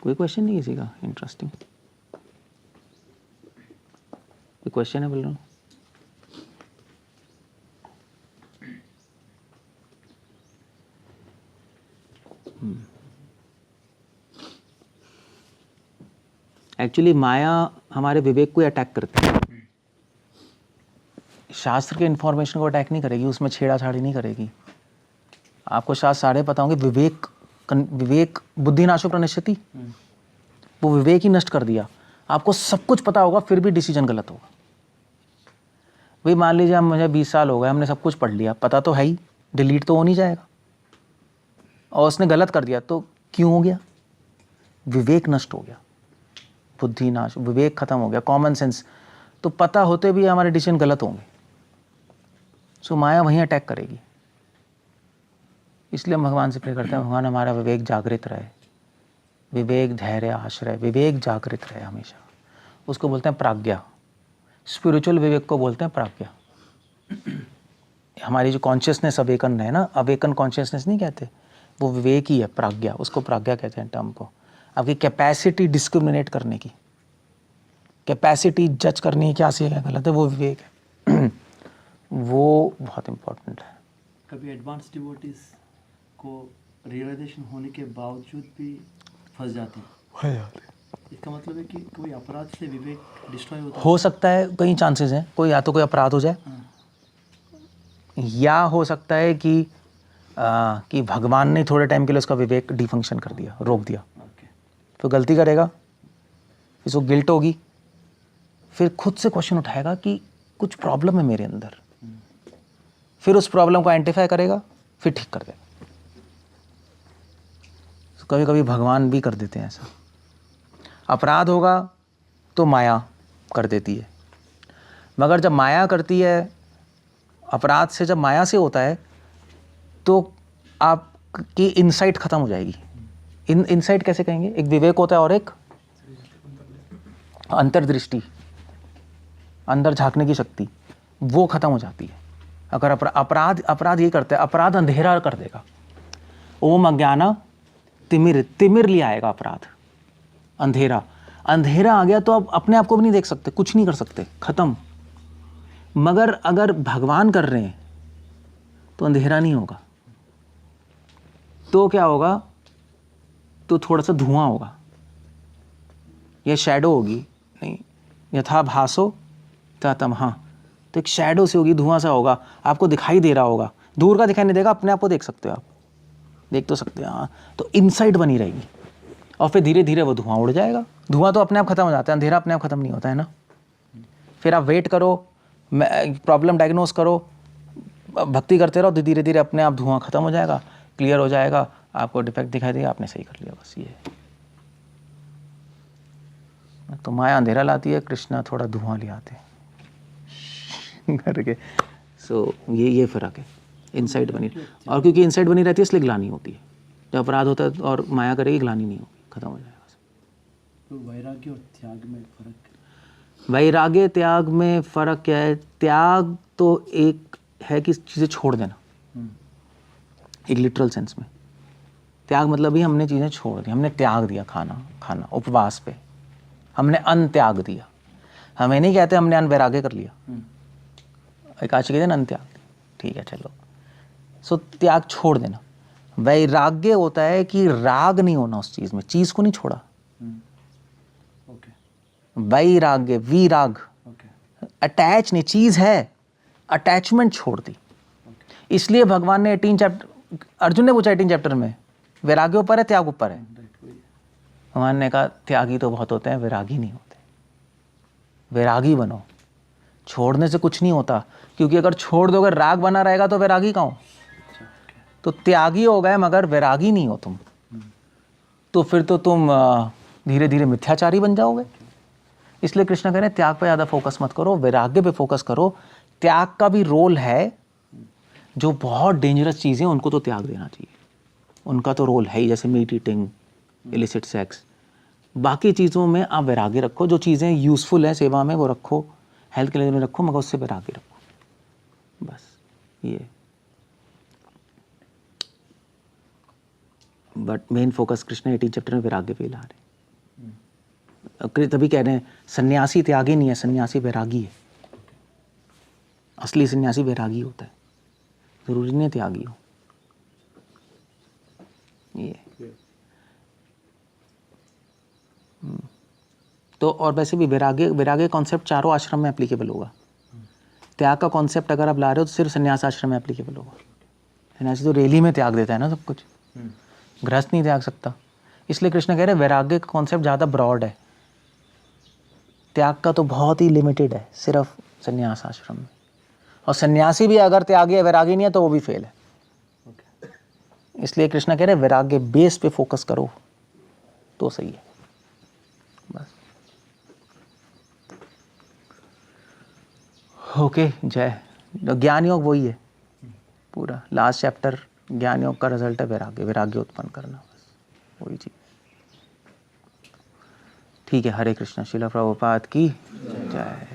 कोई क्वेश्चन नहीं किसी का इंटरेस्टिंग? कोई क्वेश्चन है बोल रहा हूँ? एक्चुअली माया हमारे विवेक को अटैक करती है। शास्त्र के इन्फॉर्मेशन को अटैक नहीं करेगी, उसमें छेड़ाछाड़ी नहीं करेगी। आपको शास्त्र सारे पता होंगे। विवेक बुद्धि नाशो प्रणश्यति, वो विवेक ही नष्ट कर दिया। आपको सब कुछ पता होगा फिर भी डिसीजन गलत होगा। भाई मान लीजिए हम, मुझे 20 साल हो गए, हमने सब कुछ पढ़ लिया, पता तो है ही, डिलीट तो हो नहीं जाएगा, और उसने गलत कर दिया तो क्यों हो गया? विवेक नष्ट हो गया, बुद्धि नाश, विवेक खत्म हो गया, कॉमन सेंस। तो पता होते भी हमारे डिसीजन गलत होंगे। सो माया वहीं अटैक करेगी। इसलिए हम भगवान से प्रे करते हैं, भगवान हमारा विवेक जागृत रहे, विवेक धैर्य आश्रय, विवेक जागृत रहे हमेशा। उसको बोलते हैं प्राज्ञा। स्पिरिचुअल विवेक को बोलते हैं प्राज्ञा। हमारी जो कॉन्शियसनेस अवेकन है ना, अवेकन कॉन्शियसनेस नहीं कहते, वो विवेक ही है, प्राज्ञा। उसको प्राज्ञा कहते हैं टर्म को। आपकी कैपेसिटी डिस्क्रिमिनेट करने की, कैपेसिटी जज करनी है क्या सही है क्या गलत है, वो विवेक है। वो बहुत इम्पोर्टेंट है। कभी एडवांस डिवोटीज को रियलाइजेशन होने के बावजूद भी फंस जाते हैं, इसका मतलब है कि कोई अपराध से विवेक डिस्ट्रॉय होता हो सकता है, कई चांसेस हैं। कोई या तो कोई अपराध हो जाए, या हो सकता है कि भगवान ने थोड़े टाइम के लिए उसका विवेक डिफंक्शन कर दिया, रोक दिया। ओके तो गलती करेगा, फिर उसको गिल्ट होगी, फिर खुद से क्वेश्चन उठाएगा कि कुछ प्रॉब्लम है मेरे अंदर, फिर उस प्रॉब्लम को आइडेंटिफाई करेगा, फिर ठीक कर देगा। तो कभी कभी भगवान भी कर देते हैं ऐसा। अपराध होगा तो माया कर देती है, मगर जब माया करती है, अपराध से जब माया से होता है तो आपकी इनसाइट खत्म हो जाएगी। इनसाइट कैसे कहेंगे, एक विवेक होता है और एक अंतर्दृष्टि, अंदर झांकने की शक्ति, वो खत्म हो जाती है। अगर अपराध ये करता है, अपराध अंधेरा कर देगा। ओम अज्ञान तिमिर ले आएगा अपराध, अंधेरा। अंधेरा आ गया तो अब अपने आप को भी नहीं देख सकते, कुछ नहीं कर सकते, खत्म। मगर अगर भगवान कर रहे हैं तो अंधेरा नहीं होगा। तो क्या होगा? तो थोड़ा सा धुआं होगा, यह शैडो होगी, नहीं, यथा भासो ततम, हाँ, तो एक शैडो सी होगी, धुआं सा होगा, आपको दिखाई दे रहा होगा, दूर का दिखाई नहीं देगा, अपने आप को देख सकते हो, आप देख तो सकते हैं, हाँ। तो इनसाइट बनी रहेगी और फिर धीरे धीरे वो धुआं उड़ जाएगा। धुआं तो अपने आप खत्म हो जाता है, अंधेरा अपने आप खत्म नहीं होता है ना। फिर आप वेट करो, प्रॉब्लम डायग्नोस करो, भक्ति करते रहो, धीरे धीरे अपने आप धुआं खत्म हो जाएगा, क्लियर हो जाएगा, आपको डिफेक्ट दिखाई देगा, आपने सही कर लिया, बस ये। तो माया अंधेरा लाती है, कृष्णा थोड़ा धुआं ले आते हैं करके। सो ये फ़र्क है, इनसाइड बनी, और क्योंकि इनसाइड बनी रहती है इसलिए ग्लानी होती है। जब अपराध होता है और माया करेगी, ग्लानी नहीं होगी, खत्म हो जाएगा। तो वैराग्य और त्याग में फर्क, वैराग्य त्याग में फ़र्क क्या है? त्याग तो एक है कि चीज़ें छोड़ देना, एक लिटरल सेंस में। त्याग मतलब ही हमने चीज़ें छोड़ दी, हमने त्याग दिया, खाना उपवास पे हमने अन्न त्याग दिया। हमें नहीं कहते हमने अन्न वैराग्य कर लिया, एकादशी कहते हैं अन्न त्याग, ठीक है चलो। सो त्याग छोड़ देना। वैराग्य होता है कि राग नहीं होना उस चीज़ में, चीज़ को नहीं छोड़ा। ओके, वैराग्य, वीराग, ओके, अटैच नहीं, चीज़ है, अटैचमेंट छोड़ दी। इसलिए भगवान ने 18 चैप्टर, अर्जुन ने पूछा 18 चैप्टर में, वैराग्य ऊपर है त्याग ऊपर है? भगवान ने कहा त्यागी तो बहुत होते हैं, वैरागी नहीं होते। वैरागी बनो, छोड़ने से कुछ नहीं होता, क्योंकि अगर छोड़ दोगे राग बना रहेगा तो वैरागी कहाँ हो? तो त्यागी हो गए मगर वैरागी नहीं हो तुम, तो फिर तो तुम धीरे धीरे मिथ्याचारी बन जाओगे। इसलिए कृष्ण कह रहे हैं त्याग पे ज़्यादा फोकस मत करो, वैराग्य पे फोकस करो। त्याग का भी रोल है, जो बहुत डेंजरस चीज़ें उनको तो त्याग देना चाहिए, उनका तो रोल है ही, जैसे मीट ईटिंग, इलिसिट सेक्स। बाकी चीज़ों में आप वैराग्य रखो, जो चीज़ें यूज़फुल हैं सेवा में वो रखो, हेल्थ के लिए में रखो, मगर उससे वैराग्य रखो, बस ये। But main focus Krishna 18 chapter में वैराग्य पे ला रहे। तभी कह रहे हैं सन्यासी त्यागी नहीं है, सन्यासी वैरागी है। असली सन्यासी वैरागी होता है, जरूरी नहीं त्यागी हो। ये तो और वैसे भी वैराग्य कॉन्सेप्ट चारों आश्रम में एप्लीकेबल होगा। त्याग का कॉन्सेप्ट अगर आप ला रहे हो तो सिर्फ संन्यास आश्रम में एप्लीकेबल होगा। सन्यासी तो रैली में त्याग देता है ना सब कुछ, गृहस्थ नहीं त्याग सकता। इसलिए कृष्ण कह रहे हैं वैराग्य का कॉन्सेप्ट ज़्यादा ब्रॉड है, त्याग का तो बहुत ही लिमिटेड है, सिर्फ संन्यास आश्रम में। और सन्यासी भी अगर त्यागी है, वैरागी नहीं है, तो वो भी फेल है। इसलिए कृष्ण कह रहे हैं वैराग्य बेस पे फोकस करो तो सही है, बस। ओके, जय। ज्ञान योग वही है पूरा, लास्ट चैप्टर ज्ञान योग का रिजल्ट है वैराग्य उत्पन्न करना, बस वही चीज। ठीक है, हरे कृष्ण। श्रील प्रभुपाद की जय।